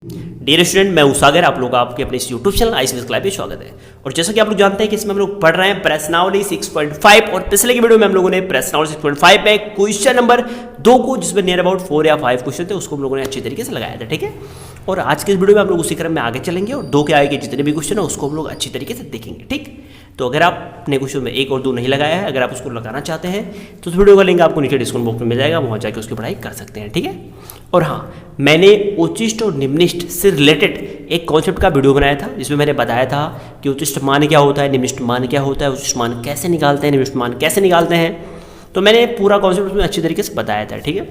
Dear student, मैं सागर, आप लोग का आपके अपने इस यूट्यूब चैनल ICVS क्लास में स्वागत है। और जैसा कि आप लोग जानते हैं कि इसमें हम लोग पढ़ रहे हैं प्रश्नावली 6.5 और पिछले की वीडियो में हम लोगों ने प्रश्नावली 6.5 में क्वेश्चन नंबर 2 को जिसमें नियर अबाउट 4 या 5 क्वेश्चन थे उसको हम लोगों ने अच्छी तरीके से लगाया था। ठीक है, और आज के इस वीडियो में हम लोग उसी क्रम में आगे चलेंगे और 2 के आगे के जितने भी क्वेश्चन है उसको हम लोग अच्छी तरीके से देखेंगे। ठीक, तो अगर आपने क्वेश्चन में 1 और 2 नहीं लगाया है, अगर आप उसको लगाना चाहते हैं तो उस वीडियो का लिंक आपको नीचे डिस्क्रिप्शन बॉक्स में मिल जाएगा, वहाँ जाकर उसकी पढ़ाई कर सकते हैं। ठीक है, और हाँ, मैंने उच्चिष्ट और निम्निष्ट से रिलेटेड एक कॉन्सेप्ट का वीडियो बनाया था जिसमें मैंने बताया था कि उच्चिष्ट मान क्या होता है, निम्निष्ट मान क्या होता है, उच्चिष्ट मान कैसे निकालते हैं, निम्निष्ट मान कैसे निकालते हैं। तो मैंने पूरा कॉन्सेप्ट उसमें अच्छी तरीके से बताया था। ठीक है,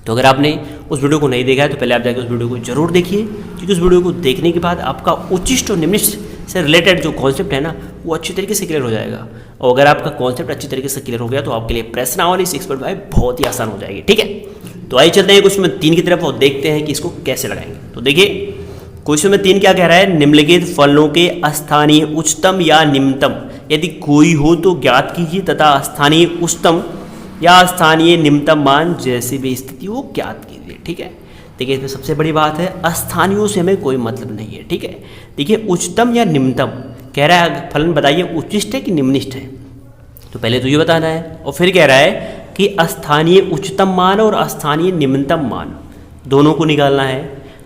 तो अगर आपने उस वीडियो को नहीं देखा है तो पहले आप जाकर उस वीडियो को जरूर देखिए, क्योंकि उस वीडियो को देखने के बाद आपका उच्चिष्ट और निम्निष्ट से रिलेटेड जो कॉन्सेप्ट है ना वो अच्छी तरीके से क्लियर हो जाएगा। और अगर आपका कॉन्सेप्ट अच्छी तरीके से क्लियर हो गया तो आपके लिए प्रश्नावली 6.5 बहुत ही आसान हो जाएगी। ठीक है, तो आइए चलते हैं क्वेश्चन में 3 की तरफ और देखते हैं कि इसको कैसे लगाएंगे। तो देखिए क्वेश्चन में 3 क्या कह रहा है, निम्नलिखित फलनों के स्थानीय उच्चतम या निम्नतम यदि कोई हो तो ज्ञात कीजिए तथा स्थानीय उच्चतम या स्थानीय निम्नतम मान जैसी भी स्थिति हो ज्ञात कीजिए। ठीक है, देखिए इसमें सबसे बड़ी बात है स्थानीयों से हमें कोई मतलब नहीं है। ठीक है, देखिए उच्चतम या निम्नतम कह रहा है, फलन बताइए उच्चिष्ट है कि निम्निष्ट है। तो पहले तो ये बताना है, और फिर कह रहा है कि स्थानीय उच्चतम मान और स्थानीय निम्नतम मान दोनों को निकालना है।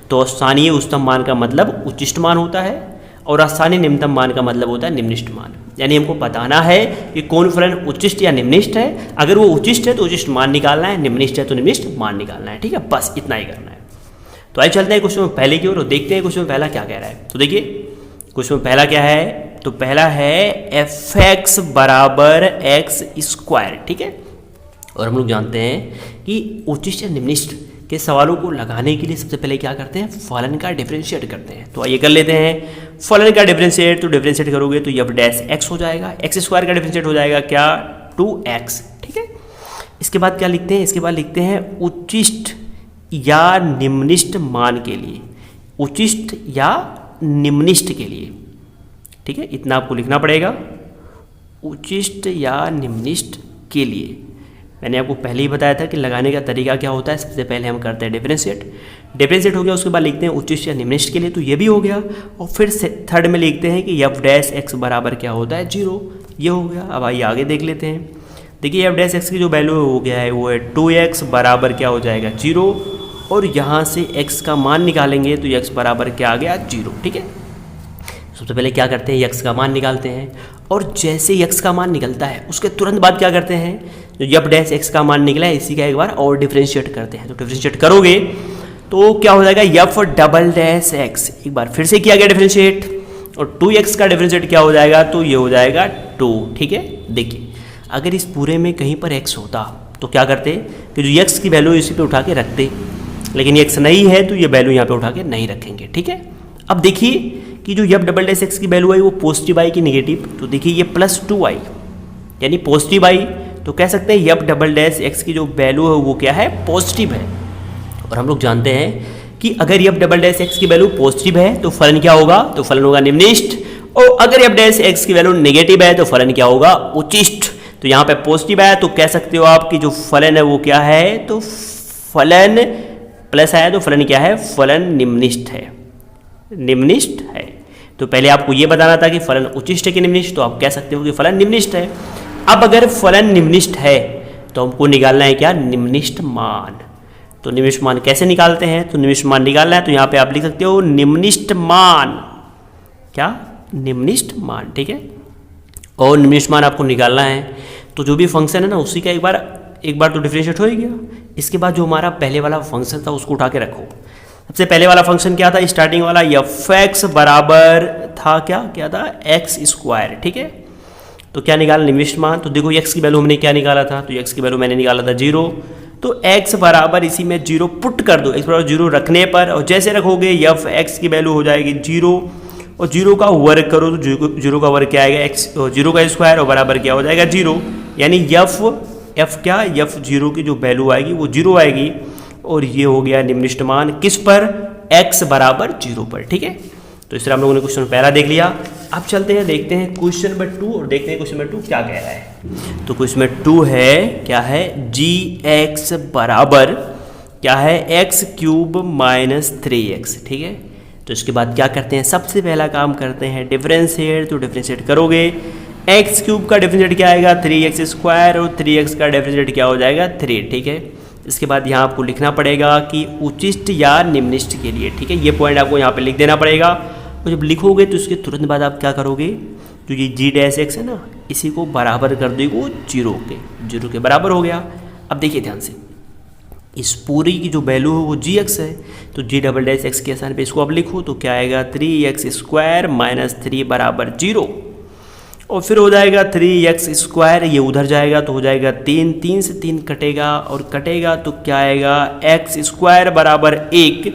तो स्थानीय उच्चतम मान का मतलब उच्चिष्ट मान होता है और स्थानीय निम्नतम मान का मतलब होता है निम्निष्ट मान। यानी हमको बताना है कि कौन फलन उच्चिष्ट या निम्निष्ट है। अगर वो उच्चिष्ट है तो उच्चिष्ट मान निकालना है, निम्निष्ट है तो निम्निष्ट मान निकालना है। ठीक है, बस इतना ही करना है। तो आइए चलते हैं क्वेश्चन में पहले की ओर और देखते हैं क्वेश्चन में पहला क्या कह रहा है। तो देखिए क्वेश्चन में पहला क्या है, तो पहला है fx बराबर x स्क्वायर। ठीक है, और हम लोग जानते हैं कि उच्चिष्ट या निम्निष्ट के सवालों को लगाने के लिए सबसे पहले क्या करते हैं, फलन का डिफरेंशिएट करते हैं। तो आइए कर लेते हैं फलन का डिफरेंशिएट। तो डिफरेंशिएट करोगे तो f डैश x हो जाएगा, x स्क्वायर का डिफरेंशिएट हो जाएगा क्या, 2x। ठीक है, इसके बाद क्या लिखते हैं, इसके बाद लिखते हैं उच्चिष्ट या निम्निष्ट मान के लिए, उच्चिष्ट या निम्निष्ट के लिए। ठीक है, इतना आपको लिखना पड़ेगा, उच्चिष्ट या निम्निष्ट के लिए। मैंने आपको पहले ही बताया था कि लगाने का तरीका क्या होता है। सबसे पहले हम करते हैं डिफरेंशिएट, डिफरेंशिएट हो गया, उसके बाद लिखते हैं उच्चिष्ट या निम्निष्ट के लिए, तो ये भी हो गया। और फिर थर्ड में लिखते हैं कि f डैश x बराबर क्या होता है, 0। ये हो गया। अब आइए आगे देख लेते हैं। देखिए f डैश x की जो वैल्यू हो गया है वो है 2x बराबर क्या हो जाएगा, 0। और यहाँ से x का मान निकालेंगे तो x बराबर क्या आ गया, 0। ठीक है, सबसे पहले क्या करते हैं, x का मान निकालते हैं। और जैसे x का मान निकलता है उसके तुरंत बाद क्या करते हैं, जो f डैश x का मान निकला है इसी का एक बार और डिफरेंशिएट करते हैं। तो डिफरेंशिएट करोगे तो क्या हो जाएगा, f डबल डैश x, एक बार फिर से किया गया डिफरेंशिएट, और 2x का डिफरेंशिएट क्या हो जाएगा, तो ये हो जाएगा 2। ठीक है, देखिए अगर इस पूरे में कहीं पर x होता तो क्या करते कि जो x की वैल्यू इसी पे उठा के रखते, लेकिन x नहीं है तो ये वैल्यू यहाँ पे उठा के नहीं रखेंगे। ठीक है, अब देखिए कि जो f डबल डैश x की वैल्यू आई वो पॉजिटिव आई कि निगेटिव, तो देखिए ये +2 आई यानी पॉजिटिव आई, तो कह सकते हैं f डबल डैश x की जो वैल्यू है वो क्या है, पॉजिटिव है। और हम लोग जानते हैं कि अगर f डबल डैश x की वैल्यू पॉजिटिव है तो फलन क्या होगा, तो फलन होगा निम्निष्ट। और अगर f डैश x की वैल्यू नेगेटिव है तो फलन क्या होगा, उच्चिष्ट। तो यहाँ पे पॉजिटिव है तो कह सकते हो आप कि जो फलन है वो क्या है, तो फलन प्लस आया तो फलन क्या है, फलन निम्निष्ट है, निम्निष्ट है। तो पहले आपको ये बताना था कि फलन उच्चिष्ट है कि निम्निष्ट, तो आप कह सकते हो कि फलन निम्निष्ट है। अब अगर फलन निम्निष्ट है तो हमको निकालना है क्या, निम्निष्ट मान। तो निम्निष्ट मान कैसे निकालते हैं, तो निम्निष्ट मान निकालना है तो यहाँ पे आप लिख सकते हो निम्निष्ट मान, क्या, निम्निष्ट मान। ठीक है, और निम्निष्ट मान आपको निकालना है तो जो भी फंक्शन है ना उसी का एक बार तो डिफरेंशिएट हो ही गया। इसके बाद जो हमारा पहले वाला फंक्शन था उसको उठा के रखो। सबसे पहले वाला फंक्शन क्या था, स्टार्टिंग वाला f(x) बराबर था क्या था, x स्क्वायर। ठीक है, तो क्या निकाला, निम्निष्ट मान। तो देखो x की वैल्यू हमने क्या निकाला था, तो x की वैल्यू मैंने निकाला था 0। तो x बराबर इसी में 0 पुट कर दो, x बराबर 0 रखने पर, और जैसे रखोगे f(x) की वैल्यू हो जाएगी 0, और 0 का वर्ग करो तो 0 का वर्ग क्या आएगा, x 0 का स्क्वायर, और बराबर क्या हो जाएगा 0। यानी f0 की जो वैल्यू आएगी वो 0 आएगी, और ये हो गया निम्निष्ट मान किस पर, x बराबर 0 पर। ठीक है, तो इस तरह हम लोगों ने क्वेश्चन पहला देख लिया। अब चलते हैं देखते हैं क्वेश्चन नंबर 2 और देखते हैं क्वेश्चन नंबर 2 क्या कह रहा है। तो क्वेश्चन नंबर 2 है क्या है, gx बराबर क्या है, एक्स क्यूब माइनस 3x, ठीक है। तो इसके बाद क्या करते हैं, सबसे पहला काम करते हैं डिफरेंशिएट। तो डिफरेंशिएट करोगे, एक्स क्यूब का डिफरेंशिएट क्या आएगा 3x स्क्वायर और 3x का डिफरेंशिएट क्या हो जाएगा 3, ठीक है। इसके बाद यहाँ आपको लिखना पड़ेगा कि उचिष्ट या निम्निष्ट के लिए, ठीक है, ये पॉइंट आपको यहाँ पे लिख देना पड़ेगा। और जब लिखोगे तो इसके तुरंत बाद आप क्या करोगे, तो ये जी डैश एक्स है ना, इसी को बराबर कर दोगे जीरो के बराबर हो गया। अब देखिए ध्यान से, इस पूरी की जो वैल्यू है वो जी एक्स है, तो जी डबल डैश एक्स के स्थान पे इसको आप लिखो तो क्या आएगा 3x स्क्वायर माइनस 3 बराबर 0। और फिर हो जाएगा 3x स्क्वायर, ये उधर जाएगा तो हो जाएगा 3 से 3 कटेगा और कटेगा तो क्या आएगा x स्क्वायर बराबर 1।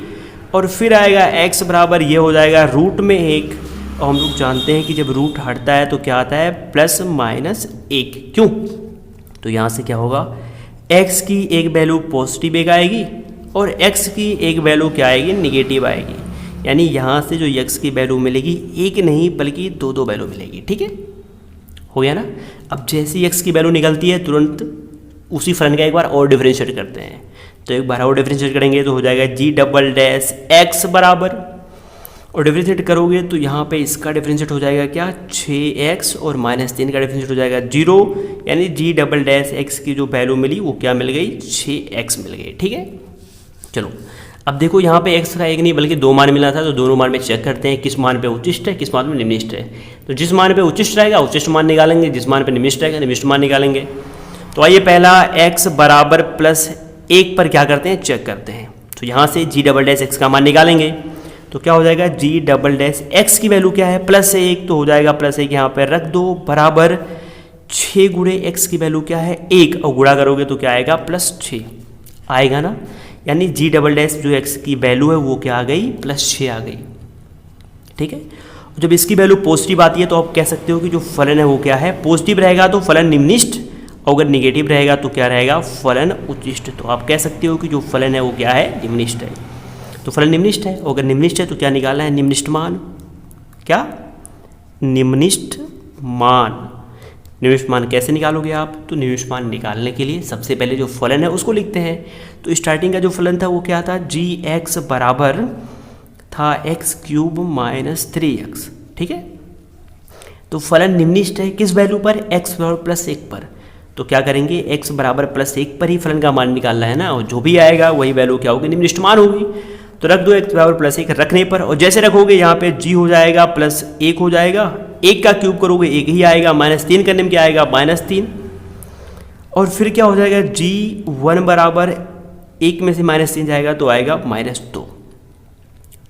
और फिर आएगा x बराबर ये हो जाएगा रूट में 1। और हम लोग जानते हैं कि जब रूट हटता है तो क्या आता है प्लस माइनस 1, क्यों, तो यहाँ से क्या होगा, x की एक वैल्यू पॉजिटिव एक आएगी और x की एक वैल्यू क्या आएगी निगेटिव आएगी। यानी यहाँ से जो x की वैल्यू मिलेगी एक नहीं बल्कि दो वैल्यू मिलेगी, ठीक है, हो गया ना। अब जैसे ही x की वैल्यू निकलती है तुरंत उसी फलन का एक बार और डिफरेंशिएट करते हैं। तो एक बार और डिफरेंशिएट करेंगे तो हो जाएगा जी डबल डैश एक्स बराबर, और डिफरेंशिएट करोगे तो यहाँ पे इसका डिफरेंशिएट हो जाएगा क्या 6x और माइनस 3 का डिफरेंशिएट हो जाएगा 0। यानी जी डबल डैश एक्स की जो वैल्यू मिली वो क्या मिल गई 6x मिल गई, ठीक है। चलो अब देखो यहाँ पे x का एक नहीं बल्कि 2 मान मिला था, तो दोनों मान में चेक करते हैं किस मान पे उच्चिष्ट है किस मान पे निम्निष्ट है। तो जिस मान पे उच्चिष्ट रहेगा उच्चिष्ट मान निकालेंगे, जिस मान पे निम्निष्ट रहेगा निम्निष्ट मान निकालेंगे। तो आइए पहला x बराबर प्लस 1 पर क्या करते हैं चेक करते हैं। तो यहाँ से जी डबल डैश एक्स का मान निकालेंगे तो क्या हो जाएगा जी डबल डैश एक्स की वैल्यू क्या है प्लस 1, तो हो जाएगा प्लस 1 यहाँ पर रख दो बराबर 6 गुणे एक्स की वैल्यू क्या है 1, और गुणा करोगे तो क्या आएगा प्लस 6 आएगा ना। यानी जी डबल डैश जो एक्स की वैल्यू है वो क्या आ गई प्लस 6 आ गई, ठीक है। जब इसकी वैल्यू पॉजिटिव आती है तो आप कह सकते हो कि जो फलन है वो क्या है पॉजिटिव रहेगा तो फलन निम्निष्ट, और अगर निगेटिव रहेगा तो क्या रहेगा फलन उच्चिष्ट। तो आप कह सकते हो कि जो फलन है वो क्या है निम्निष्ट है, तो फलन निम्निष्ट है। और अगर निम्निष्ट है तो क्या निकालना है निम्निष्ट मान, क्या निम्निष्ट मान। निम्निष्ट मान कैसे निकालोगे आप, तो निम्निष्ट मान निकालने के लिए सबसे पहले जो फलन है उसको लिखते हैं। तो स्टार्टिंग का जो फलन था वो क्या था जी एक्स बराबर था एक्स क्यूब माइनस 3x, ठीक है। तो फलन निम्निष्ट है किस वैल्यू पर x बराबर प्लस 1 पर, तो क्या करेंगे x बराबर प्लस 1 पर ही फलन का मान निकालना है ना, और जो भी आएगा वही वैल्यू क्या होगी निम्निष्ट मान होगी। तो रख दो x बराबर प्लस 1 रखने पर, और जैसे रखोगे यहाँ पे g हो जाएगा प्लस 1 हो जाएगा, 1 का क्यूब करोगे 1 ही आएगा, माइनस 3 करने में क्या आएगा माइनस 3, और फिर क्या हो जाएगा g1 बराबर 1 में से माइनस 3 जाएगा तो आएगा माइनस 2,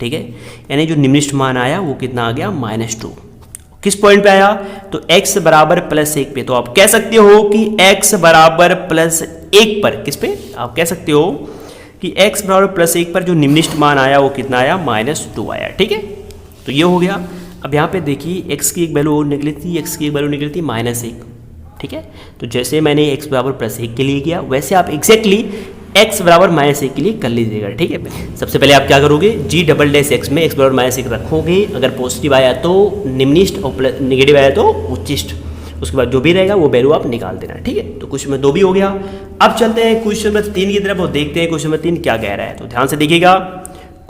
ठीक है। यानी जो निम्निष्ट मान आया वो कितना आ गया माइनस 2। किस पॉइंट पे आया, तो x बराबर प्लस 1 पे। तो आप कह सकते हो कि x बराबर प्लस 1 पर, किस पे आप कह सकते हो कि x बराबर प्लस 1 पर जो निम्निष्ट मान आया वो कितना आया माइनस 2 आया, ठीक है। तो ये हो गया। अब यहाँ पे देखिए x की एक वैल्यू और निकली थी, x की एक वैल्यू निकली थी माइनस 1, ठीक है। तो जैसे मैंने x बराबर प्लस 1 के लिए किया वैसे आप एग्जैक्टली x बराबर माइनस 1 के लिए कर लीजिएगा, ठीक है। सबसे पहले आप क्या करोगे जी डबल डैश एक्स में x बराबर माइनस 1 रखोगे, अगर पॉजिटिव आया तो निम्निष्ट और निगेटिव आया तो उच्चिष्ट, उसके बाद जो भी रहेगा वो वैल्यू आप निकाल देना, ठीक है। तो क्वेश्चन नंबर 2 भी हो गया। अब चलते हैं क्वेश्चन नंबर 3 की तरफ और देखते हैं क्वेश्चन नंबर 3 क्या कह रहा है। तो ध्यान से देखिएगा,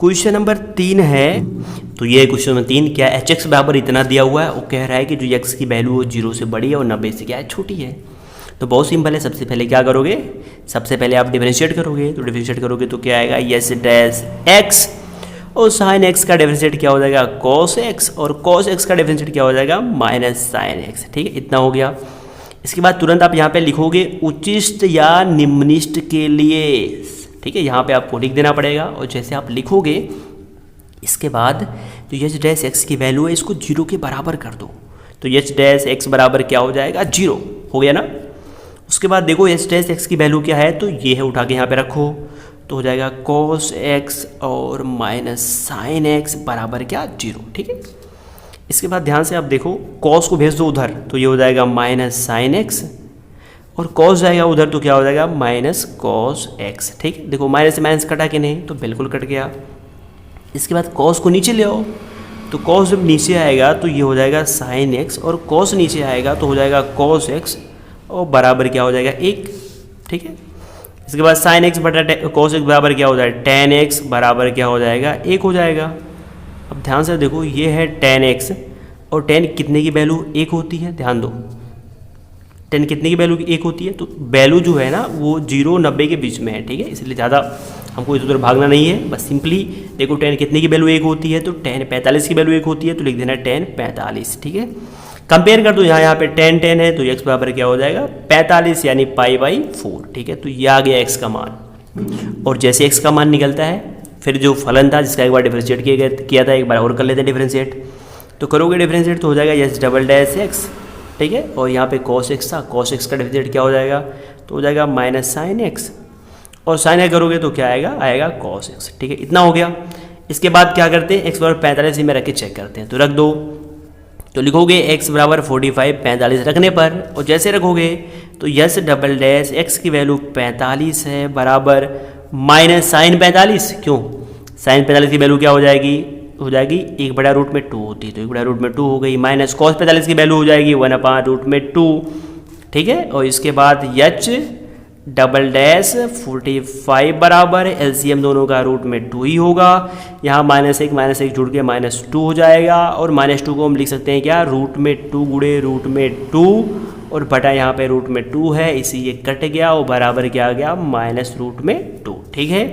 क्वेश्चन नंबर 3 है, तो ये क्वेश्चन नंबर 3 क्या है, एच बराबर इतना दिया हुआ है, वो कह रहा है कि जो x की वैल्यू 0 से बड़ी है और 90 से क्या है छोटी है। तो बहुत सिंपल है, सबसे पहले क्या करोगे, सबसे पहले आप डिफरेंशिएट करोगे। तो डिफरेंशिएट करोगे तो क्या आएगा यस डैश एक्स, और साइन एक्स का डिफरेंशिएट क्या हो जाएगा कॉस एक्स, और कॉस एक्स का डिफरेंशिएट क्या हो जाएगा माइनस साइन एक्स, ठीक है। इतना हो गया। इसके बाद तुरंत आप यहाँ पे लिखोगे उच्चिष्ट या निम्निष्ट के लिए, ठीक है। यहाँ पे आपको लिख देना पड़ेगा, और जैसे आप लिखोगे इसके बाद जो एच डैश एक्स की वैल्यू है इसको 0 के बराबर कर दो। तो एच डैश एक्स बराबर क्या हो जाएगा 0, हो गया ना। उसके बाद देखो एच डैश एक्स की वैल्यू क्या है, तो ये है, उठा के यहाँ पे रखो तो हो जाएगा कॉस एक्स और माइनस साइन एक्स बराबर क्या 0, ठीक है। इसके बाद ध्यान से आप देखो कॉस को भेज दो उधर तो ये हो जाएगा माइनस साइन एक्स, और कॉस जाएगा उधर तो क्या हो जाएगा माइनस कॉस एक्स, ठीक है। देखो माइनस से माइनस कटा कि नहीं, तो बिल्कुल कट गया। इसके बाद कॉस को नीचे ले आओ, तो कॉस जब नीचे आएगा तो ये हो जाएगा साइन एक्स, और कॉस नीचे आएगा तो हो जाएगा कॉस एक्स, और बराबर क्या हो जाएगा 1, ठीक है। इसके बाद साइन एक्स बटा कॉस एक्स बराबर क्या हो जाएगा, टेन एक्स बराबर क्या हो जाएगा, एक हो जाएगा। अब ध्यान से देखो, ये है टेन एक्स और टेन कितने की वैल्यू एक होती है, ध्यान दो, टेन कितने की वैल्यू एक होती है, तो वैल्यू जो है ना वो 0-90 के बीच में है, ठीक है, इसलिए ज़्यादा हमको इधर उधर भागना नहीं है, बस सिंपली देखो टेन कितने की वैल्यू एक होती है, तो टेन 45 की वैल्यू एक होती है, तो लिख देना टेन 45, ठीक है। कंपेयर कर दो, यहाँ पे टेन है, तो एक्स बराबर क्या हो जाएगा 45 यानी π/4, ठीक है। तो ये आ गया एक्स का मान, और जैसे एक्स का मान निकलता है फिर जो फलन था जिसका एक बार डिफ्रेंशिएट किया था, एक बार और कर लेते हैं डिफ्रेंशिएट, तो करोगे डिफ्रेंशिएट तो हो जाएगा यस डबल डैश एक्स, ठीक है। और यहाँ पे कॉस एक्स था, कॉस एक्स का डिफ्रेंशिएट क्या हो जाएगा, तो हो जाएगा माइनस साइन एक्स, और साइन एक्स करोगे तो क्या आएगा, आएगा कॉस एक्स, ठीक है। इतना हो गया। इसके बाद क्या करते हैं, एक्स बराबर 45 में रख के चेक करते हैं, तो रख दो, तो लिखोगे x बराबर 45 45 रखने पर, और जैसे रखोगे तो यस डबल डैश एक्स की वैल्यू 45 है बराबर माइनस साइन 45, क्यों, साइन 45 की वैल्यू क्या हो जाएगी, हो जाएगी 1/√2 होती है, तो 1/√2 हो गई, माइनस कॉस 45 की वैल्यू हो जाएगी 1/√2, ठीक है। और इसके बाद यच डबल डैश 45 बराबर एलसीएम दोनों का √2 ही होगा, यहाँ -1 जुड़ के -2 हो जाएगा, और -2 को हम लिख सकते हैं क्या, √2 गुणे √2, और बटा यहाँ पे √2 है, इसी ये कट गया और बराबर क्या आ गया -√2, ठीक है।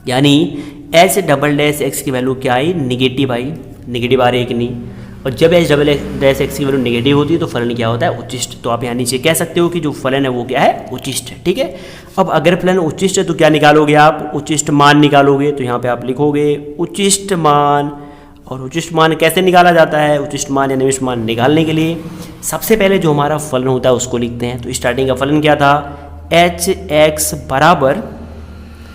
यानी एच डबल डैश एक्स की वैल्यू क्या आई, निगेटिव आई, निगेटिव आ रही है कि नहीं, और जब एच डबल डैश एक्स की वैल्यू नेगेटिव होती है तो फलन क्या होता है, उच्चिष्ट। तो आप यहाँ नीचे कह सकते हो कि जो फलन है वो क्या है, उच्चिष्ट है, ठीक है। अब अगर फलन उच्चिष्ट है तो क्या निकालोगे आप, उच्चिष्ट मान निकालोगे, तो यहाँ पे आप लिखोगे उच्चिष्ट मान। और उच्चिष्ट मान कैसे निकाला जाता है, उच्चिष्ट मान या निविष्ट मान निकालने के लिए सबसे पहले जो हमारा फलन होता है उसको लिखते हैं। तो स्टार्टिंग का फलन क्या था, एच एक्स बराबर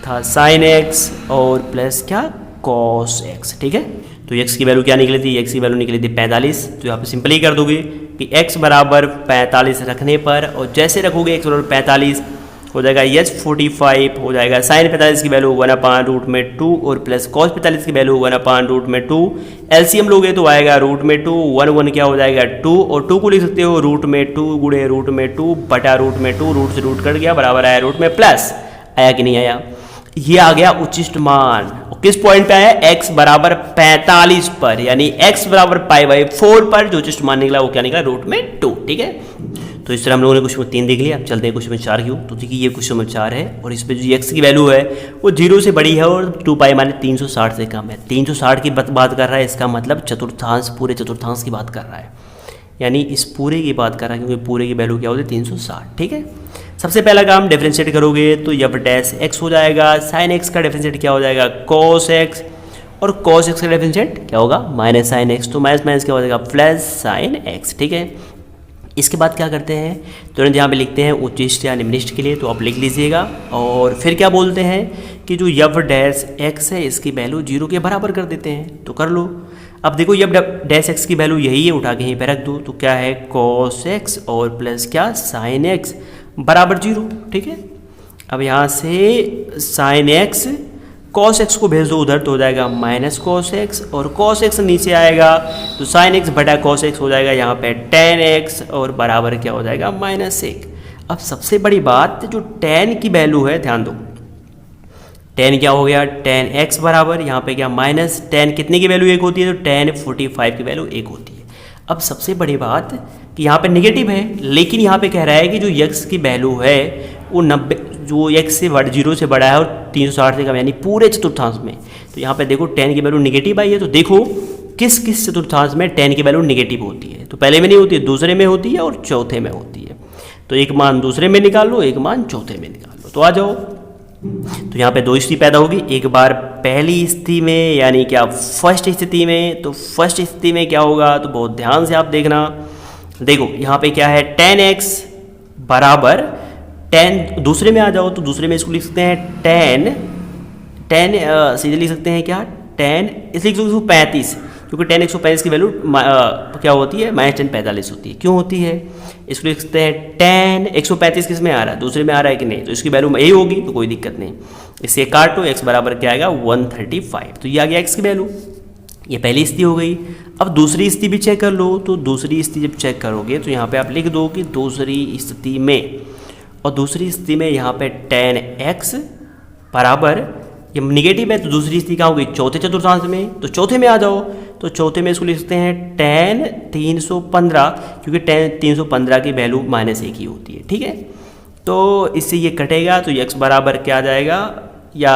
था साइन एक्स और प्लस क्या, कॉस एक्स, ठीक है। तो x की वैल्यू क्या निकली थी, x की वैल्यू निकली थी 45, तो यहाँ पे सिंपली कर दोगे कि x बराबर 45 रखने पर, और जैसे रखोगे x बराबर 45 हो जाएगा यच 45 हो जाएगा, साइन 45 की वैल्यू 1/√2 और प्लस कॉस 45 की वैल्यू 1/√2, एलसीएम लोगे तो आएगा √2, 1 क्या हो जाएगा 2, और 2 को लिख सकते हो √2 गुणे √2 बटा √2, रूट से रूट कट गया, बराबर आया √+, आया कि नहीं आया, ये आ गया उच्चिष्ट मान। किस पॉइंट पे आया, x बराबर 45 पर, यानी x बराबर π/4 पर जो उच्चिष्ट मान निकला वो क्या निकला, √2, ठीक है। तो इस तरह हम लोगों ने क्वेश्चन 3 देख लिया। अब चलते हैं क्वेश्चन 4 की। तो देखिए ये क्वेश्चन 4 है, और इस पे जो x की वैल्यू है वो 0 से बड़ी है और 2π माने 360 से कम है। 360 की बात कर रहा है, इसका मतलब चतुर्थांश, पूरे चतुर्थांश की बात कर रहा है, यानी इस पूरे की बात कर रहा है, क्योंकि पूरे की वैल्यू क्या होती है 360, ठीक है। सबसे पहला काम डिफरेंशिएट करोगे तो यफ डैश एक्स हो जाएगा, साइन एक्स का डिफरेंशिएट क्या हो जाएगा, कॉस एक्स, और कॉस एक्स का डिफरेंशिएट क्या होगा, माइनस साइन एक्स, तो माइनस माइनस क्या हो जाएगा, प्लस साइन एक्स, ठीक है। इसके बाद क्या करते हैं, तुरंत यहाँ पे लिखते हैं उच्चिष्ट या निम्निष्ट के लिए, तो आप लिख लीजिएगा। और फिर क्या बोलते हैं कि जो यफ डैश एक्स है इसकी वैल्यू 0 के बराबर कर देते हैं, तो कर लो। अब देखो यफ डैश एक्स की वैल्यू यही है, उठा के यहीं पे रख दो, तो क्या है कॉस एक्स और प्लस क्या साइन एक्स बराबर 0, ठीक है। अब यहाँ से साइन एक्स कॉस एक्स को भेज दो उधर, तो हो जाएगा माइनस कॉस एक्स, और कॉस एक्स नीचे आएगा तो साइन एक्स बटा कॉस एक्स हो जाएगा यहाँ पे टेन एक्स, और बराबर क्या हो जाएगा -1। अब सबसे बड़ी बात जो टेन की वैल्यू है, ध्यान दो, टेन क्या हो गया, टेन एक्स बराबर यहाँ पे क्या माइनस टेन कितने की वैल्यू 1 होती है, तो टेन 45 की वैल्यू 1 होती है। अब सबसे बड़ी बात कि यहाँ पे निगेटिव है, लेकिन यहाँ पे कह रहा है कि जो x की वैल्यू है वो 90, जो x से 0 से बड़ा है और 360 से कम, यानी पूरे चतुर्थांश में। तो यहाँ पे देखो 10 की वैल्यू निगेटिव आई है, तो देखो किस किस चतुर्थांश में 10 की वैल्यू निगेटिव होती है, तो पहले में नहीं होती है, दूसरे में होती है और चौथे में होती है। तो एक मान दूसरे में निकाल लो, एक मान चौथे में निकाल लो, तो आ जाओ। तो यहाँ पे दो स्थिति पैदा होगी, एक बार पहली स्थिति में यानी क्या फर्स्ट स्थिति में, तो फर्स्ट स्थिति में क्या होगा, तो बहुत ध्यान से आप देखना। देखो यहाँ पे क्या है, 10x बराबर 10, दूसरे में आ जाओ तो दूसरे में इसको लिख सकते हैं 10 सीधे लिख सकते हैं क्या 10, इसलिए लिख सकते 35, क्योंकि 10 135 की वैल्यू क्या होती है, -10 45 होती है। क्यों होती है, इसको लिख सकते हैं 10 135 किस में आ रहा है, दूसरे में आ रहा है कि नहीं, तो इसकी वैल्यू यही होगी, तो कोई दिक्कत नहीं। इसे काटो, x बराबर क्या आएगा 135, तो ये आ गया x की वैल्यू। ये पहली स्थिति हो गई। अब दूसरी स्थिति भी चेक कर लो, तो दूसरी स्थिति जब चेक करोगे तो यहाँ पे आप लिख दो कि दूसरी स्थिति में, और दूसरी स्थिति में यहाँ पे tan x बराबर, ये निगेटिव है तो दूसरी स्थिति क्या होगी, चौथे चतुर्थांश में, तो चौथे में आ जाओ, तो चौथे में इसको लिख सकते हैं tan 315, क्योंकि tan 315 की वैल्यू -1 ही होती है, ठीक है। तो इससे ये कटेगा तो x बराबर क्या आ जाएगा, या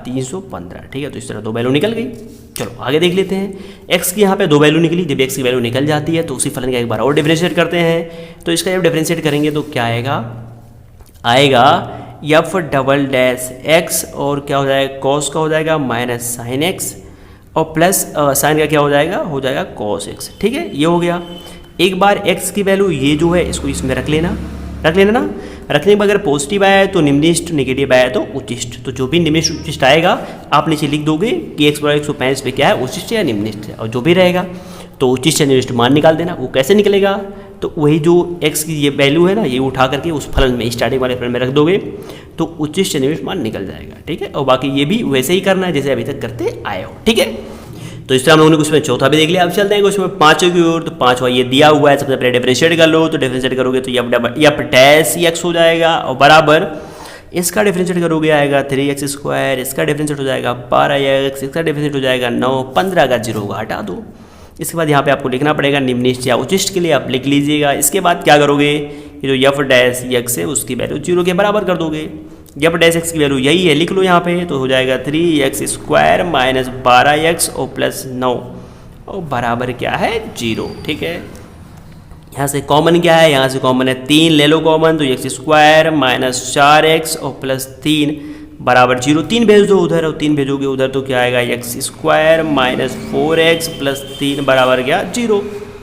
315, ठीक है। तो इस तरह दो वैल्यू निकल गई। चलो आगे देख लेते हैं। x की यहाँ पे दो वैल्यू निकली, जब x की वैल्यू निकल जाती है तो उसी फलन का एक बार और डिफरेंशिएट करते हैं। तो इसका जब डिफरेंशिएट करेंगे तो क्या आएगा f डबल डैश x, और क्या हो जाएगा, cos का हो जाएगा माइनस साइन x, और प्लस साइन का क्या हो जाएगा cos x, ठीक है। ये हो गया। एक बार x की वैल्यू ये जो है इसको इसमें रख लेना ना। रखने में अगर पॉजिटिव आया तो निम्निष्ट, नेगेटिव आया तो उच्चिष्ट। तो जो भी निम्निष्ट उच्चिष्ट आएगा आप नीचे लिख दोगे कि x बराबर 135 पे क्या है, उच्चिष्ट या निम्निष्ट है, और जो भी रहेगा तो उच्चिष्ट या निम्निष्ट मान निकाल देना। वो कैसे निकलेगा, तो वही जो x की ये वैल्यू है ना, ये उठा करके उस फलन में, स्टार्टिंग वाले फलन में रख दोगे तो उच्चिष्ट या निम्निष्ट मान निकल जाएगा, ठीक है। और बाकी ये भी वैसे ही करना है जैसे अभी तक करते आए हो, ठीक है। तो इस तरह हम लोगों ने कुछ में चौथा भी देख लिया। अब चलते हैं कुछ में पाँचों की ओर। तो पाँचवा ये दिया हुआ है, सबसे पहले डिफरेंशिएट कर लो। तो डिफरेंशिएट करोगे तो एफ डैश x हो जाएगा, और बराबर इसका डिफरेंशिएट करोगे आएगा 3x², इसका डिफरेंशिएट हो जाएगा 12x, इसका डिफरेंशिएट हो जाएगा 9, 15 का 0 होगा, हटा दो। इसके बाद यहाँ पे आपको लिखना पड़ेगा निम्निष्ट या उच्चिष्ट के लिए आप लिख लीजिएगा। इसके बाद क्या करोगे, ये जो एफ डैश x है उसकी वैल्यू 0 के बराबर कर दोगे। एफ डैश x की वैल्यू यही है, लिख लो यहाँ पे। तो हो जाएगा 3x² माइनस 12x और प्लस 9, और बराबर क्या है 0, ठीक है। यहाँ से कॉमन क्या है, यहाँ से कॉमन है 3 ले लो कॉमन, तो x² माइनस 4x और प्लस 3 बराबर 0। 3 भेज दो उधर, और 3 भेजोगे उधर तो क्या आएगा, x² माइनस 4x प्लस 3 बराबर क्या 0,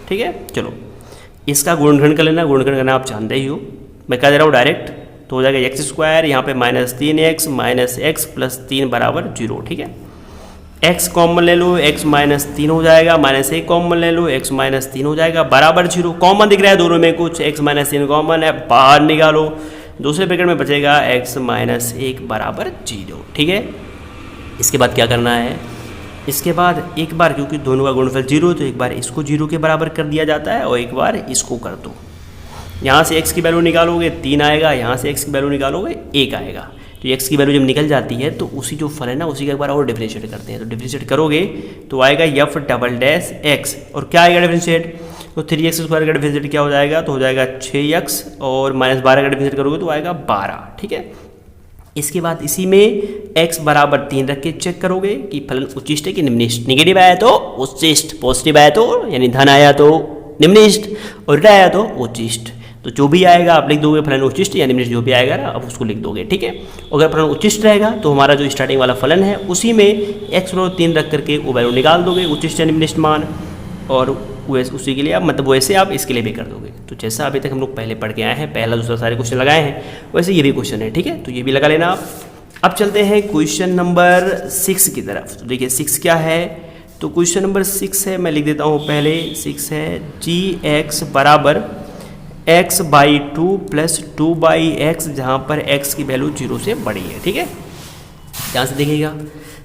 ठीक है। चलो इसका गुणनखंड कर लेना, गुणनखंड करना आप जानते ही हो, मैं कह दे रहा हूँ डायरेक्ट। तो हो जाएगा x² यहाँ पे minus 3x minus x plus 3 बराबर 0, ठीक है। x कॉमन ले लो, x माइनस 3 हो जाएगा, माइनस 1 कॉमन ले लो, x माइनस 3 हो जाएगा, बराबर 0। कॉमन दिख रहा है दोनों में कुछ, x माइनस 3 कॉमन है, बाहर निकालो, दूसरे ब्रैकेट में बचेगा x माइनस 1 बराबर 0, ठीक है। इसके बाद क्या करना है, इसके बाद एक बार, क्योंकि दोनों का गुणनफल 0 तो एक बार इसको 0 के बराबर कर दिया जाता है, और एक बार इसको कर दो। यहाँ से x की वैल्यू निकालोगे 3 आएगा, यहाँ से x की वैल्यू निकालोगे 1 आएगा। तो x की वैल्यू जब निकल जाती है तो उसी जो फलन है ना उसी का एक बार और डिफरेंशिएट करते हैं। तो डिफरेंशिएट करोगे तो आएगा f डबल डैश x, और क्या आएगा डिफरेंशिएट, तो 3x² का डिफरेंशिएट क्या हो जाएगा, तो हो जाएगा 6x, और माइनस 12 का डिफरेंशिएट करोगे तो आएगा 12, ठीक है। इसके बाद इसी में x बराबर 3 रख के चेक करोगे कि फलन उच्चिष्ट है कि निम्निष्ट। निगेटिव आया तो उच्चिष्ट, पॉजिटिव आया तो यानी धन आया तो निम्निष्ट, और ऋण आया तो उच्चिष्ट। तो जो भी आएगा आप लिख दोगे फलन उच्चिष्ट या निम्निष्ट, जो भी आएगा ना आप उसको लिख दोगे, ठीक है। अगर फलन उच्चिष्ट रहेगा तो हमारा जो स्टार्टिंग वाला फलन है उसी में x बराबर 3 रख करके वो वैल्यू निकाल दोगे, उच्चिष्ट या निम्निष्ट मान, और उसी के लिए आप मतलब वैसे आप इसके लिए भी कर दोगे। तो जैसा अभी तक हम लोग पहले पढ़ के आए हैं, पहला दूसरा सारे क्वेश्चन लगाए हैं, वैसे ये भी क्वेश्चन है, ठीक है। तो ये भी लगा लेना आप। अब चलते हैं क्वेश्चन नंबर 6 की तरफ। तो देखिए 6 क्या है, तो क्वेश्चन नंबर 6 है, मैं लिख देता हूँ पहले। 6 है gx बराबर x/2 प्लस 2/x, जहाँ पर x की वैल्यू 0 से बड़ी है, ठीक है। ध्यान से देखिएगा,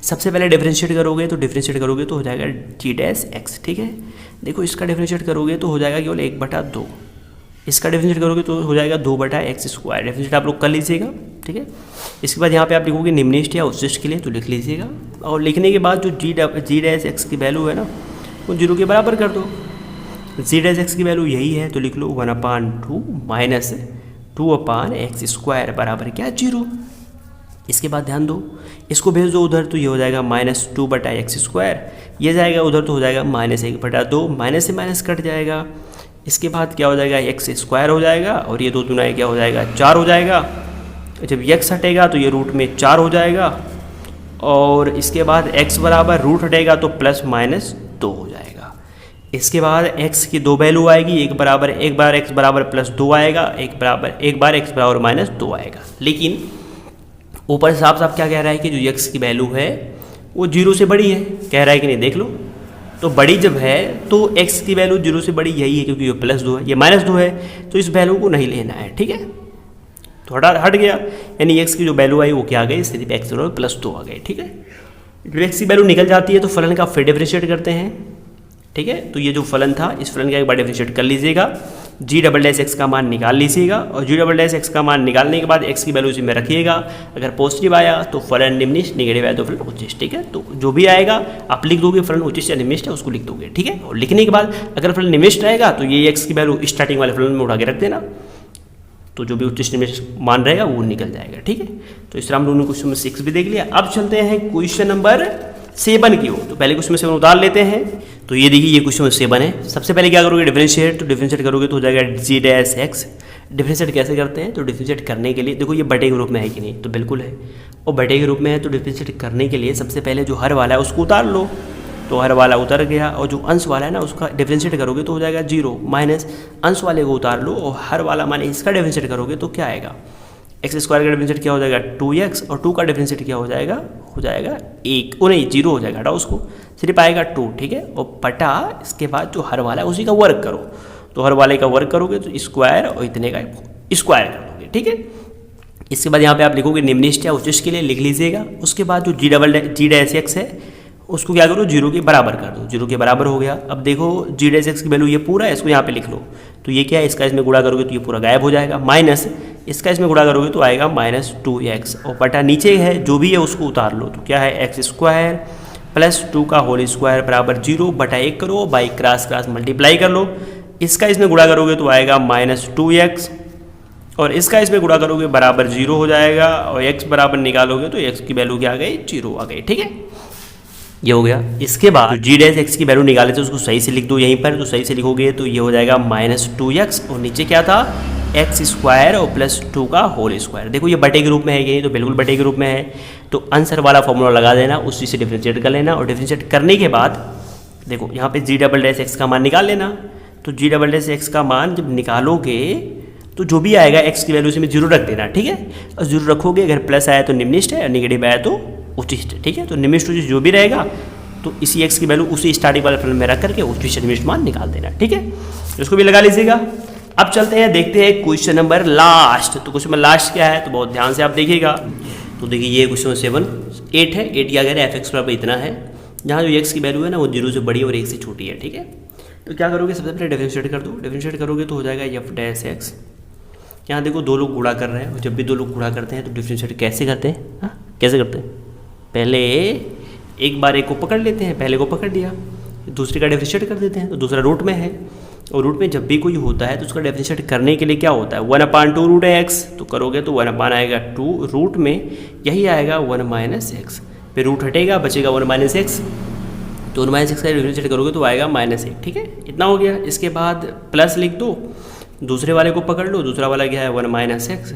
सबसे पहले डिफरेंशिएट करोगे तो हो जाएगा g डैश x, ठीक है। देखो इसका डिफरेंशिएट करोगे तो हो जाएगा केवल 1/2, इसका डिफरेंशिएट करोगे तो हो जाएगा 2/x²। डिफरेंशिएट आप लोग कर लीजिएगा, ठीक है। इसके बाद यहाँ पे आप लिखोगे निम्निष्ट या उच्चिष्ट के लिए, तो लिख लीजिएगा, और लिखने के बाद जो g डैश x की वैल्यू है ना वो 0 के बराबर कर दो। g डैश x की वैल्यू यही है तो लिख लो 1/2 माइनस 2/x² बराबर क्या 0। इसके बाद ध्यान दो, इसको भेज दो उधर तो ये हो जाएगा माइनस 2/x², ये जाएगा उधर तो हो जाएगा माइनस 1/2, माइनस से माइनस कट जाएगा। इसके बाद क्या हो जाएगा x² हो जाएगा, और ये 2 दूना क्या हो जाएगा 4 हो जाएगा। जब x हटेगा तो ये रूट में 4 हो जाएगा, और इसके बाद x बराबर रूट हटेगा तो प्लस माइनस 2 हो जाएगा। इसके बाद x की 2 वैल्यू आएगी, एक बार x बराबर प्लस 2 आएगा, एक बार x बराबर माइनस 2 आएगा। लेकिन ऊपर साफ साफ क्या कह रहा है कि जो x की वैल्यू है वो 0 से बड़ी है, कह रहा है कि नहीं, देख लो। तो बड़ी जब है तो x की वैल्यू 0 से बड़ी यही है, क्योंकि ये प्लस 2 है, ये माइनस 2 है, तो इस वैल्यू को नहीं लेना है, ठीक है। तो हट गया, यानी x की जो वैल्यू आई वो क्या आ गई, सिर्फ x बराबर प्लस 2 आ गई, ठीक है। जब x की वैल्यू निकल जाती है तो फलन का फिर डिफरेंशिएट करते हैं, ठीक है। तो ये जो फलन था इस फलन का एक बार डिफरेंशिएट कर लीजिएगा। जी डबल डैश एक्स का मान निकाल लीजिएगा और जी डबल डैश एक्स का मान निकालने के बाद एक्स की वैल्यू इसी में रखिएगा। अगर पॉजिटिव आया तो फलन निम्निष्ट, नेगेटिव आया तो फलन उच्चिष्ट। ठीक है, तो जो भी आएगा आप लिख दोगे, फलन उच्चिष्ट या निम्निष्ट है उसको लिख दोगे। ठीक है, और लिखने के बाद अगर फलन निम्निष्ट रहेगा तो ये एक्स की वैल्यू स्टार्टिंग वाले फलन में उठा के रख देना, तो जो भी उच्चिष्ट निम्निष्ट मान रहेगा वो निकल जाएगा। ठीक है, तो इस तरह हम लोगों ने क्वेश्चन नंबर 6 भी देख लिया। अब चलते हैं क्वेश्चन नंबर 7 की ओर। तो पहले क्वेश्चन नंबर 7 उतार लेते हैं। तो ये देखिए, ये क्वेश्चन नंबर 7 है। सबसे पहले क्या करोगे, डिफरेंशिएट। तो डिफरेंशिएट करोगे तो हो जाएगा जी डैश एक्स। डिफरेंशिएट कैसे करते हैं, तो डिफरेंशिएट करने के लिए देखो ये बटे के रूप में है कि नहीं, तो बिल्कुल है, और बटे के रूप में है। तो डिफरेंशिएट करने के लिए सबसे पहले जो हर वाला है उसको उतार लो, तो हर वाला उतर गया, और जो अंश वाला है ना उसका डिफरेंशिएट करोगे तो हो जाएगा 0, माइनस अंश वाले को उतार लो और हर वाला माने इसका डिफरेंशिएट करोगे तो क्या आएगा, एक्स स्क्वायर का डिफरेंशिएट क्या हो जाएगा 2x, और 2 का डिफरेंशिएट क्या हो जाएगा 1, ओ नहीं 0 हो जाएगा, हटाओ उसको, सिर्फ आएगा 2। ठीक है, और बटा इसके बाद जो हर वाला है उसी का वर्ग करो, तो हर वाले का वर्ग करोगे तो स्क्वायर और इतने का स्क्वायर कर दोगे। ठीक है, इसके बाद यहाँ पे आप लिखोगे निम्निष्ट या उच्चिष्ट के लिए लिख लीजिएगा। उसके बाद जो जी डैश एक्स है उसको क्या करो 0 के बराबर कर दो, 0 के बराबर हो गया। अब देखो जी डैश एक्स की वैल्यू ये पूरा है, इसको यहाँ पे लिख लो, तो ये क्या है, इसका इसमें गुणा करोगे तो ये पूरा गायब हो जाएगा, माइनस इसका इसमें गुणा करोगे तो आएगा -2x, और बटा नीचे है जो भी है उसको उतार लो, तो क्या है एक्स स्क्वायर प्लस 2 का होल स्क्वायर बराबर 0 बटा 1 करो, बाई क्रॉस क्रॉस मल्टीप्लाई कर लो, इसका इसमें गुणा करोगे तो आएगा -2x, और इसका इसमें गुणा करोगे बराबर 0 हो जाएगा, और x बराबर निकालोगे तो x की वैल्यू क्या आ गई 0 आ गई। ठीक है, ये हो गया। इसके बाद जी डैश एक्स की वैल्यू निकाले थे उसको सही से लिख दो यहीं पर, तो सही से लिखोगे तो ये हो जाएगा -2x, और नीचे क्या था एक्स स्क्वायर और प्लस 2 का होल स्क्वायर। देखो ये बटे के रूप में है कि नहीं, तो बिल्कुल बटे के रूप में है, तो आंसर वाला फॉर्मूला लगा देना, उसी से डिफरेंशिएट कर लेना, और डिफरेंशिएट करने के बाद देखो यहाँ पे जी डबल डैश एक्स का मान निकाल लेना। तो जी डबल डैश एक्स का मान जब निकालोगे तो जो भी आएगा एक्स की वैल्यू से में 0 रख देना। ठीक है, और 0 रखोगे, अगर प्लस आया तो निम्निष्ट है और नेगेटिव आया तो उच्चिष्ट। ठीक है, तो निम्निष्ट उच्चिष्ट जो भी रहेगा तो इसी एक्स की वैल्यू उसी स्टार्टिंग वाले फलन में रख करके उच्चिष्ट निम्निष्ट मान निकाल देना। ठीक है, इसको भी लगा लीजिएगा। अब चलते हैं, देखते हैं क्वेश्चन नंबर लास्ट। तो क्वेश्चन नंबर लास्ट क्या है, तो बहुत ध्यान से आप देखिएगा। तो देखिए ये क्वेश्चन 8 है। 8 क्या कह रहे हैं, एफ एक्स बराबर इतना है, जहाँ जो एक्स की वैल्यू है ना वो 0 से बड़ी और 1 से छोटी है। ठीक है, तो क्या करोगे, सबसे पहले डिफरेंशिएट कर दो। डिफरेंशिएट करोगे तो हो जाएगा एफ डैश एक्स। यहाँ देखो दो लोग गुणा कर रहे हैं, और जब भी दो लोग गुणा करते हैं तो डिफरेंशिएट कैसे करते हैं, हाँ कैसे करते हैं, पहले एक बार एक को पकड़ लेते हैं, पहले को पकड़ लिया, दूसरे का डिफरेंशिएट कर देते हैं, तो दूसरा रूट में है, और रूट में जब भी कोई होता है तो उसका डिफरेंशिएट करने के लिए क्या होता है 1/2 रूट है एक्स, तो करोगे तो 1 आएगा 2 रूट में, यही आएगा 1 माइनस एक्स, फिर रूट हटेगा बचेगा 1 माइनस एक्स, तो 1 माइनस एक्स का डिफरेंशिएट करोगे तो आएगा -1। ठीक है, इतना हो गया। इसके बाद प्लस लिख दो, दूसरे वाले को पकड़ लो, दूसरा वाला क्या है 1 माइनस एक्स,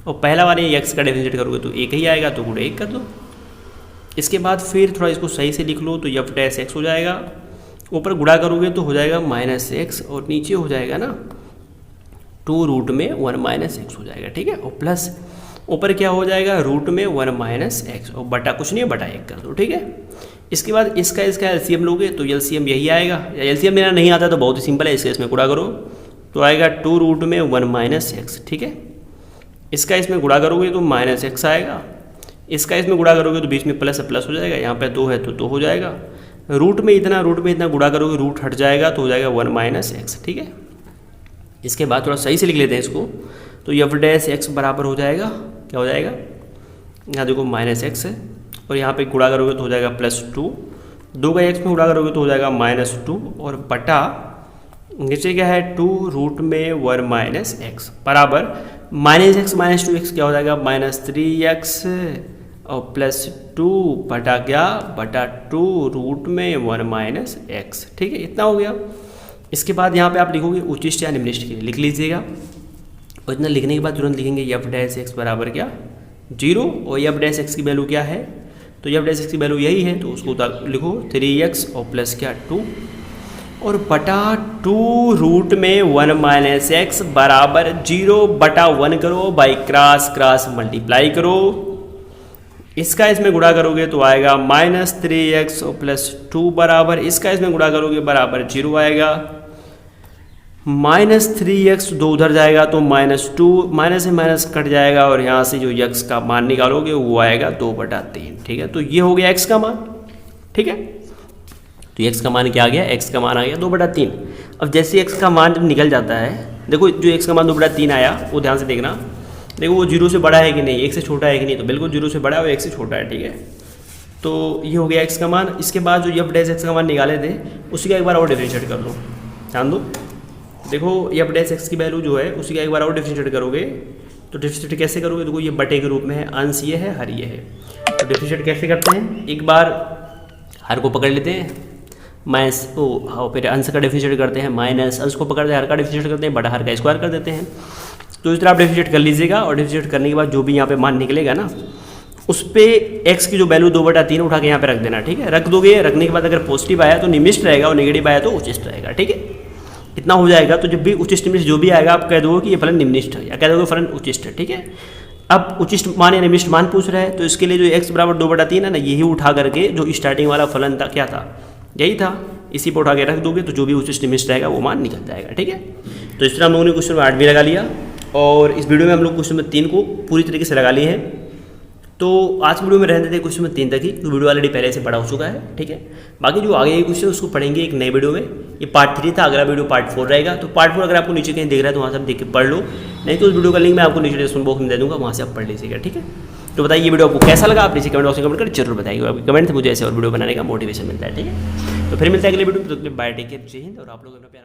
और पहला वाले एक्स का डिफरेंशिएट करोगे तो एक ही आएगा, तो गुणा 1 कर दो। इसके बाद फिर थोड़ा इसको सही से लिख लो, तो एफ डैश एक्स हो जाएगा, ऊपर गुणा करोगे तो हो जाएगा -x, और नीचे हो जाएगा ना 2 रूट में 1 माइनस एक्स हो जाएगा। ठीक है, और प्लस ऊपर क्या हो जाएगा रूट में 1 माइनस एक्स, और बटा कुछ नहीं है बटा 1 कर दो। ठीक है, इसके बाद इसका एलसीएम लोगे तो एलसीएम यही आएगा, या एलसीएम मेरा नहीं आता तो बहुत ही सिंपल है, इसमें गुणा करो तो आएगा 2 रूट में 1 माइनस एक्स। ठीक है, इसका इसमें गुणा करोगे तो -x आएगा, इसका इसमें गुणा करोगे तो बीच में प्लस प्लस हो जाएगा, यहाँ पे 2 है तो 2 हो जाएगा, रूट में इतना गुणा करोगे रूट हट जाएगा तो हो जाएगा 1 माइनस एक्स। ठीक है, इसके बाद थोड़ा सही से लिख लेते हैं इसको, तो एफ डैश एक्स बराबर हो जाएगा, क्या हो जाएगा, यहाँ देखो -x है, और यहाँ पे गुणा करोगे तो हो जाएगा +2, 2 का x में गुणा करोगे तो हो जाएगा -2, और बटा नीचे क्या है 2 रूट में 1 माइनस एक्स बराबर -x -2x क्या हो जाएगा -3x, और +2 बटा क्या बटा 2 रूट में 1 माइनस एक्स। ठीक है, इतना हो गया। इसके बाद यहाँ पे आप लिखोगे उच्चिष्ट या निम्निष्ट के लिए लिख लीजिएगा, और इतना लिखने के बाद तुरंत लिखेंगे एफ डैश एक्स बराबर क्या 0, और एफ डैश एक्स की वैल्यू क्या है, तो एफ डैश एक्स की वैल्यू यही है, तो उसको लिखो 3x और प्लस क्या 2, और बटा 2 रूट में 1 माइनस एक्स बराबर 0 बटा 1 करो, बाई क्रॉस क्रॉस मल्टीप्लाई करो, इसका इसमें गुणा करोगे तो आएगा -3x और +2 बराबर, इसका इसमें गुणा करोगे बराबर 0 आएगा, -3x 2 उधर जाएगा तो -2, माइनस से माइनस कट जाएगा, और यहाँ से जो x का मान निकालोगे वो आएगा 2/3। ठीक है, तो ये हो गया x का मान। ठीक है, तो x का मान क्या आ गया, x का मान आ गया 2/3। अब जैसे x का मान जब निकल जाता है देखो जो x का मान 2/3 आया वो ध्यान से देखना, देखो वो 0 से बड़ा है कि नहीं, 1 से छोटा है कि नहीं, तो बिल्कुल 0 से बड़ा है और 1 से छोटा है, ठीक है। तो ये हो गया x का मान। इसके बाद जो f डैश x का मान निकाले थे उसी का एक बार और डिफरेंशिएट कर लो, ध्यान दो। देखो f डैश x की वैल्यू जो है उसी का एक बार और डिफरेंशिएट करोगे, तो डिफरेंशिएट कैसे करोगे, देखो ये बटे के रूप में है, अंश ये है, हर ये है। तो डिफरेंशिएट कैसे करते हैं, एक बार हर को पकड़ लेते हैं, माइनस हाँ फिर अंश का डिफरेंशिएट करते हैं, माइनस अंश को पकड़ते हैं, हर का डिफरेंशिएट करते हैं, बटा हर का स्क्वायर कर देते हैं। तो इस तरह आप डिफरेंशिएट कर लीजिएगा, और डिफरेंशिएट करने के बाद जो भी यहाँ पे मान निकलेगा ना, उस पर x की जो वैल्यू 2/3 उठा के यहाँ पे रख देना, ठीक है। रख दोगे, रखने के बाद अगर पॉजिटिव आया तो निमिष्ट रहेगा और नेगेटिव आया तो उच्चिष्ट रहेगा, ठीक है। इतना हो जाएगा। तो जब भी उच्चिष्ट निमिष्ट जो भी आएगा आप कह दोगे कि ये फलन निम्निष्ठ है, या कह दोगे फलन उच्चिष्ट है, ठीक है। अब उच्चिष्ट मान या निमिष्ट मान पूछ रहा है, तो इसके लिए जो x बराबर 2/3 है ना, यही उठा करके जो स्टार्टिंग वाला फलन था, क्या था, यही था, इसी पर उठा के रख दोगे तो जो भी उच्चिष्ट निमिष्ट रहेगा वो मान निकल जाएगा, ठीक है। तो इस तरह हम लोगों ने क्वेश्चन नंबर 8 भी लगा लिया, और इस वीडियो में हम लोग क्वेश्चन नंबर 3 को पूरी तरीके से लगा लिए हैं। तो आज वीडियो में रहने देते क्वेश्चन नंबर 3 तक ही, तो वीडियो ऑलरेडी पहले से पढ़ा हो चुका है, ठीक है। बाकी जो आगे के क्वेश्चन उसको पढ़ेंगे एक नए वीडियो में। ये पार्ट 3 था, अगला वीडियो पार्ट 4 रहेगा। तो पार्ट 4 अगर आपको नीचे कहीं दिख रहा है तो वहाँ से आप देख के पढ़ लो, नहीं तो उस वीडियो का लिंक मैं आपको नीचे डिस्क्रिप्शन बॉक्स में दे दूँगा, वहाँ से आप पढ़ लीजिएगा, ठीक है। तो बताइए ये वीडियो आपको कैसा लगा, आप नीचे कमेंट बॉक्स में कमेंट कर जरूर बताइएगा। आपके कमेंट से मुझे ऐसे और वीडियो बनाने का मोटिवेशन मिलता है, ठीक है। तो फिर मिलता है अगले वीडियो में, तो बाय, टेक केयर, जय हिंद। और आप लोग अपना प्यार